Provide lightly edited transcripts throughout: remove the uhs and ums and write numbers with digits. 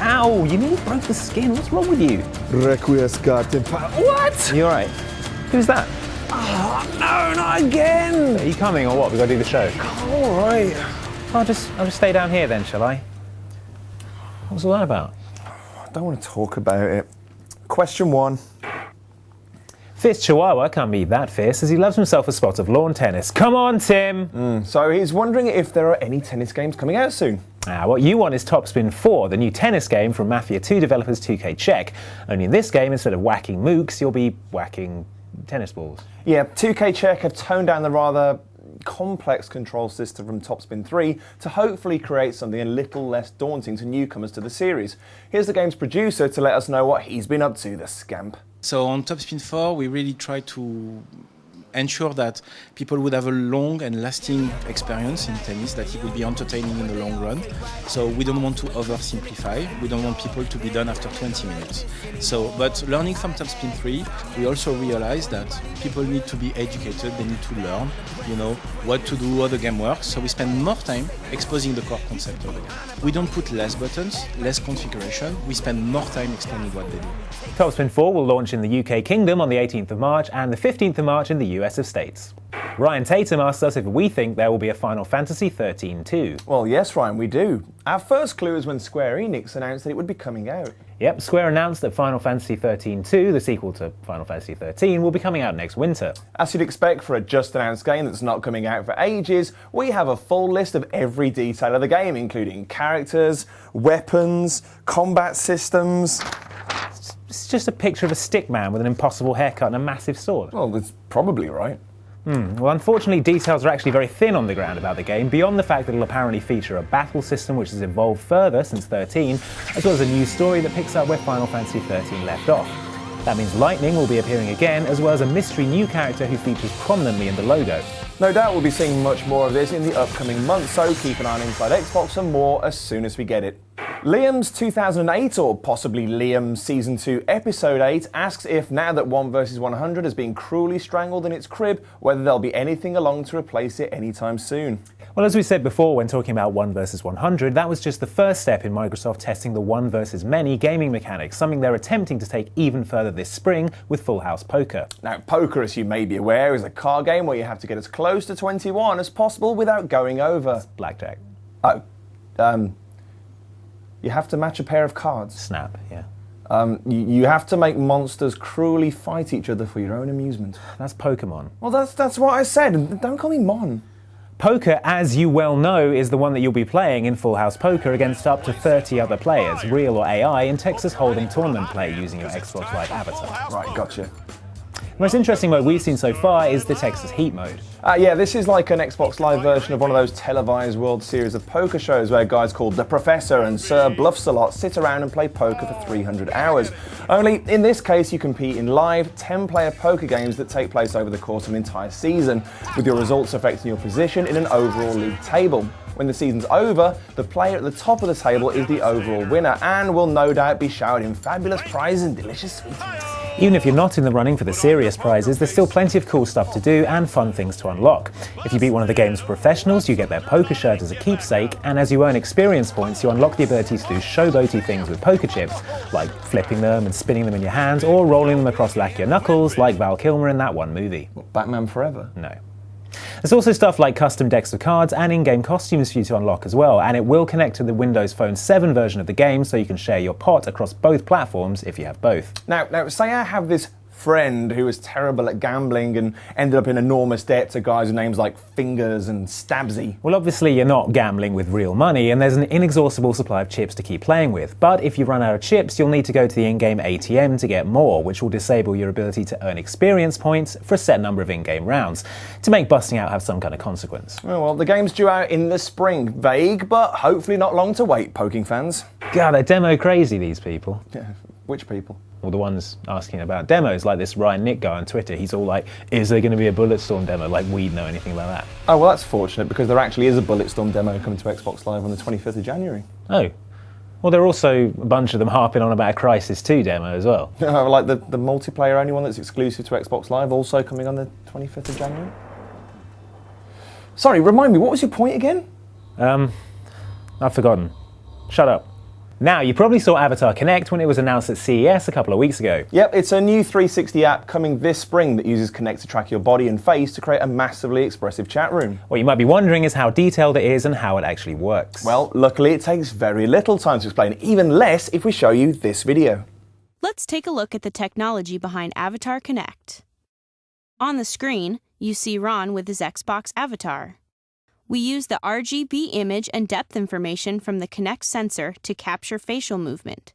Ow, you nearly broke the skin. What's wrong with you? What? Are you alright? Who's that? Oh, no, not again! Are you coming or what? We gotta do the show. Alright. I'll just stay down here then, shall I? What's all that about? I don't want to talk about it. Question 1. Fierce Chihuahua can't be that fierce as he loves himself a spot of lawn tennis. Come on, Tim! So he's wondering if there are any tennis games coming out soon. What you want is Topspin 4, the new tennis game from Mafia 2 developers 2K Czech. Only in this game, instead of whacking mooks, you'll be whacking tennis balls. Yeah, 2K Czech have toned down the rather complex control system from Topspin 3 to hopefully create something a little less daunting to newcomers to the series. Here's the game's producer to let us know what he's been up to, the scamp. So on Topspin 4, we really try to ensure that people would have a long and lasting experience in tennis, that it would be entertaining in the long run. So we don't want to oversimplify. We don't want people to be done after 20 minutes. But learning from Topspin 3, we also realize that people need to be educated. They need to learn, what to do, how the game works. So we spend more time exposing the core concept of the game. We don't put less buttons, less configuration. We spend more time explaining what they do. Topspin 4 will launch in the UK Kingdom on the 18th of March and the 15th of March in the US of States. Ryan Tatum asked us if we think there will be a Final Fantasy 13 2. Well, yes, Ryan, we do. Our first clue is when Square Enix announced that it would be coming out. Yep, Square announced that Final Fantasy 13 2, the sequel to Final Fantasy 13, will be coming out next winter. As you'd expect for a just-announced game that's not coming out for ages, we have a full list of every detail of the game, including characters, weapons, combat systems. It's just a picture of a stick man with an impossible haircut and a massive sword. Well, that's probably right. Well, unfortunately, details are actually very thin on the ground about the game, beyond the fact that it'll apparently feature a battle system which has evolved further since 13, as well as a new story that picks up where Final Fantasy 13 left off. That means Lightning will be appearing again, as well as a mystery new character who features prominently in the logo. No doubt we'll be seeing much more of this in the upcoming months, so keep an eye on Inside Xbox for more as soon as we get it. Liam's 2008, or possibly Liam Season 2 Episode 8, asks if now that 1 vs 100 has been cruelly strangled in its crib, whether there'll be anything along to replace it anytime soon. Well, as we said before when talking about 1 vs 100, that was just the first step in Microsoft testing the 1 vs many gaming mechanics, something they're attempting to take even further this spring with Full House Poker. Now, poker, as you may be aware, is a card game where you have to get as close to 21 as possible without going over. Blackjack. You have to match a pair of cards. Snap, yeah. You have to make monsters cruelly fight each other for your own amusement. That's Pokemon. Well, that's what I said. Don't call me Mon. Poker, as you well know, is the one that you'll be playing in Full House Poker against up to 30 other players, real or AI, in Texas Hold'em tournament play using your Xbox Live avatar. Right, gotcha. The most interesting mode we've seen so far is the Texas Heat mode. Yeah, this is like an Xbox Live version of one of those televised World Series of Poker shows where guys called The Professor and Sir Bluffs-a-Lot sit around and play poker for 300 hours. Only, in this case, you compete in live 10-player poker games that take place over the course of an entire season, with your results affecting your position in an overall league table. When the season's over, the player at the top of the table is the overall winner and will no doubt be showered in fabulous prizes and delicious sweeties. Even if you're not in the running for the serious prizes, there's still plenty of cool stuff to do and fun things to unlock. If you beat one of the game's professionals, you get their poker shirt as a keepsake, and as you earn experience points, you unlock the ability to do showboaty things with poker chips, like flipping them and spinning them in your hands, or rolling them across lacquer knuckles, like Val Kilmer in that one movie. What, Batman Forever? No. There's also stuff like custom decks of cards and in-game costumes for you to unlock as well, and it will connect to the Windows Phone 7 version of the game so you can share your pot across both platforms if you have both. Now say I have this friend who was terrible at gambling and ended up in enormous debt to guys with names like Fingers and Stabsy. Well, obviously you're not gambling with real money, and there's an inexhaustible supply of chips to keep playing with. But if you run out of chips, you'll need to go to the in-game ATM to get more, which will disable your ability to earn experience points for a set number of in-game rounds, to make busting out have some kind of consequence. Oh, well, the game's due out in the spring. Vague, but hopefully not long to wait, poking fans. God, they're demo crazy, these people. Yeah, which people? Well, the ones asking about demos, like this Ryan Nick guy on Twitter. He's all like, is there going to be a Bulletstorm demo? Like, we'd know anything about that. Oh, well, that's fortunate, because there actually is a Bulletstorm demo coming to Xbox Live on the 25th of January. Oh. Well, there are also a bunch of them harping on about a Crysis 2 demo as well. Like the multiplayer only one that's exclusive to Xbox Live, also coming on the 25th of January. Sorry, remind me, what was your point again? I've forgotten. Shut up. Now, you probably saw Avatar Connect when it was announced at CES a couple of weeks ago. Yep, it's a new 360 app coming this spring that uses Connect to track your body and face to create a massively expressive chat room. What you might be wondering is how detailed it is and how it actually works. Well, luckily it takes very little time to explain, even less if we show you this video. Let's take a look at the technology behind Avatar Connect. On the screen, you see Ron with his Xbox avatar. We use the RGB image and depth information from the Kinect sensor to capture facial movement.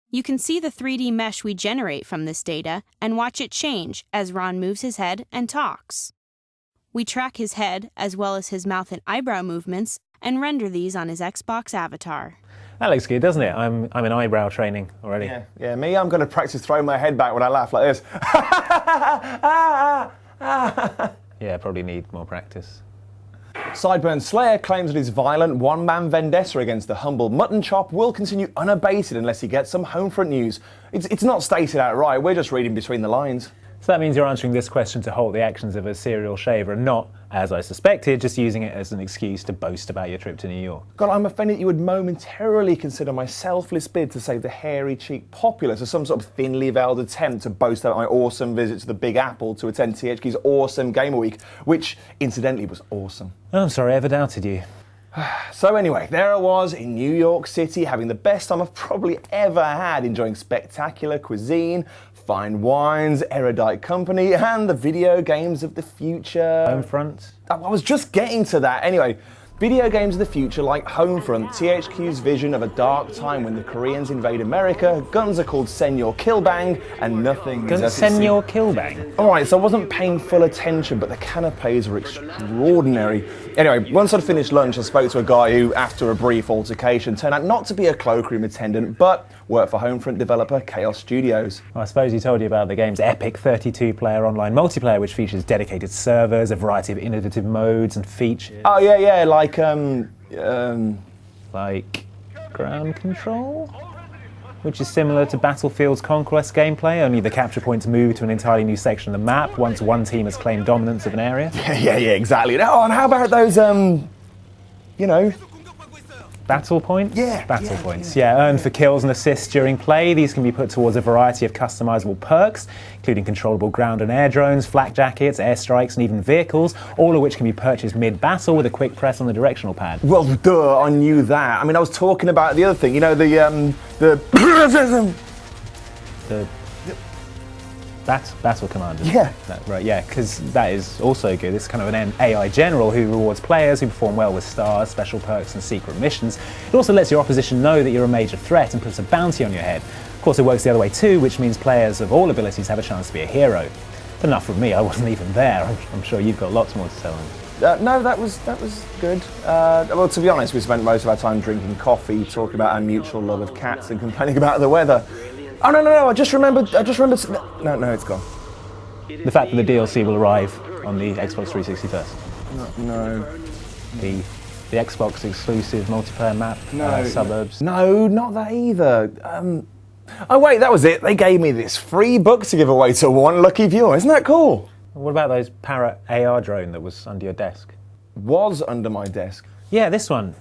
You can see the 3D mesh we generate from this data and watch it change as Ron moves his head and talks. We track his head as well as his mouth and eyebrow movements and render these on his Xbox avatar. That looks good, doesn't it? I'm in eyebrow training already. Yeah, me, I'm going to practice throwing my head back when I laugh like this. Yeah, probably need more practice. Sideburn Slayer claims that his violent one-man vendetta against the humble mutton chop will continue unabated unless he gets some Homefront news. It's not stated outright, we're just reading between the lines. So that means you're answering this question to halt the actions of a serial shaver and not, as I suspected, just using it as an excuse to boast about your trip to New York. God, I'm offended that you would momentarily consider my selfless bid to save the hairy-cheeked populace as some sort of thinly veiled attempt to boast about my awesome visit to the Big Apple to attend THQ's awesome Gamer Week, which, incidentally, was awesome. Oh, I'm sorry, I ever doubted you. So anyway, there I was in New York City, having the best time I've probably ever had, enjoying spectacular cuisine, fine wines, erudite company, and the video games of the future. Homefront? I was just getting to that. Anyway, video games of the future like Homefront, THQ's vision of a dark time when the Koreans invade America, guns are called Senor Killbang, and nothing is as it seems. Senor Killbang? Alright, so I wasn't paying full attention, but the canapes were extraordinary. Anyway, once I'd finished lunch, I spoke to a guy who, after a brief altercation, turned out not to be a cloakroom attendant, but worked for Homefront developer Chaos Studios. Well, I suppose he told you about the game's epic 32-player online multiplayer, which features dedicated servers, a variety of innovative modes and features. Oh yeah, like ground control? Which is similar to Battlefield's Conquest gameplay, only the capture points move to an entirely new section of the map once one team has claimed dominance of an area. Yeah, exactly. Oh, and how about those, Battle points? Yeah. Battle points. Yeah, earned for kills and assists during play. These can be put towards a variety of customizable perks, including controllable ground and air drones, flak jackets, airstrikes, and even vehicles, all of which can be purchased mid-battle with a quick press on the directional pad. Well, duh, I knew that. I mean, I was talking about the other thing, you know, the Battle Commander. Yeah. Right, yeah, because that is also good. It's kind of an AI general who rewards players who perform well with stars, special perks, and secret missions. It also lets your opposition know that you're a major threat and puts a bounty on your head. Of course, it works the other way too, which means players of all abilities have a chance to be a hero. But enough from me, I wasn't even there. I'm sure you've got lots more to tell them. No, that was good. Well, to be honest, we spent most of our time drinking coffee, talking about our mutual love of cats, and complaining about the weather. Oh no! I just remembered. No, it's gone. The fact that the DLC will arrive on the Xbox 360 first. No. The Xbox exclusive multiplayer map. Suburbs. No, not that either. Oh wait, that was it. They gave me this free book to give away to one lucky viewer. Isn't that cool? What about those Parrot AR drone that was under your desk? Was under my desk. Yeah, this one.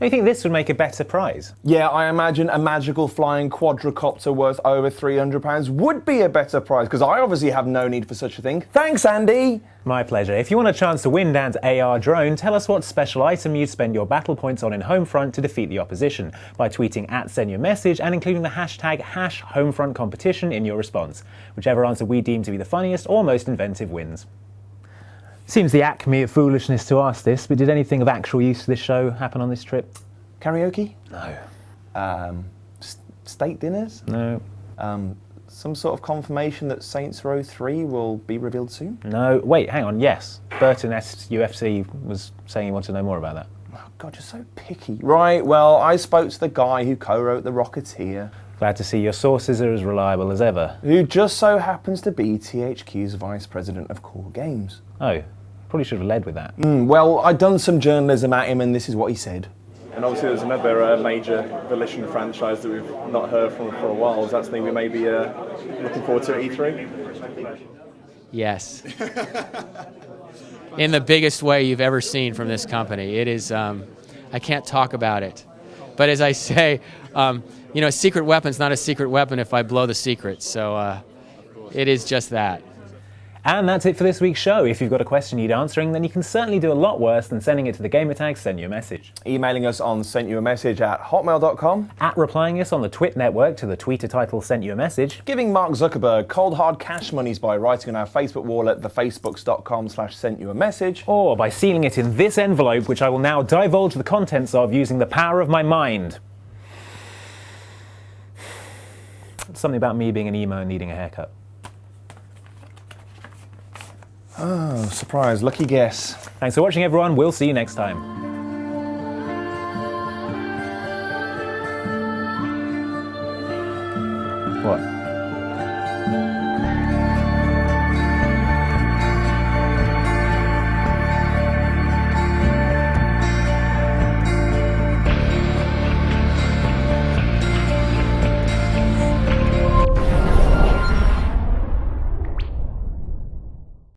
Do you think this would make a better prize? Yeah, I imagine a magical flying quadricopter worth over £300 would be a better prize, because I obviously have no need for such a thing. Thanks, Andy! My pleasure. If you want a chance to win Dan's AR drone, tell us what special item you'd spend your battle points on in Homefront to defeat the opposition by tweeting at SentUAMessage and including the hashtag #HomeFrontCompetition in your response. Whichever answer we deem to be the funniest or most inventive wins. Seems the acme of foolishness to ask this, but did anything of actual use to this show happen on this trip? Karaoke? No. Steak dinners? No. Some sort of confirmation that Saints Row 3 will be revealed soon? No. Wait, hang on. Yes. Burton UFC was saying he wanted to know more about that. Oh, God, you're so picky. Right, well, I spoke to the guy who co-wrote The Rocketeer. Glad to see your sources are as reliable as ever. Who just so happens to be THQ's Vice President of Core Games. Oh, probably should have led with that. Well, I'd done some journalism at him and this is what he said. And obviously there's another major Volition franchise that we've not heard from for a while. Is that something we may be looking forward to at E3? Yes. In the biggest way you've ever seen from this company. It is, I can't talk about it. But as I say, a secret weapon's not a secret weapon if I blow the secret. So it is just that. And that's it for this week's show. If you've got a question you need answering, then you can certainly do a lot worse than sending it to the gamertag SentUAMessage. Emailing us on SentUAMessage@hotmail.com. At replying us on the Twit network to the tweeter title SentUAMessage. Giving Mark Zuckerberg cold hard cash monies by writing on our Facebook wall at thefacebooks.com/SentUAMessage. Or by sealing it in this envelope, which I will now divulge the contents of using the power of my mind. Something about me being an emo and needing a haircut. Oh, surprise. Lucky guess. Thanks for watching, everyone. We'll see you next time. What?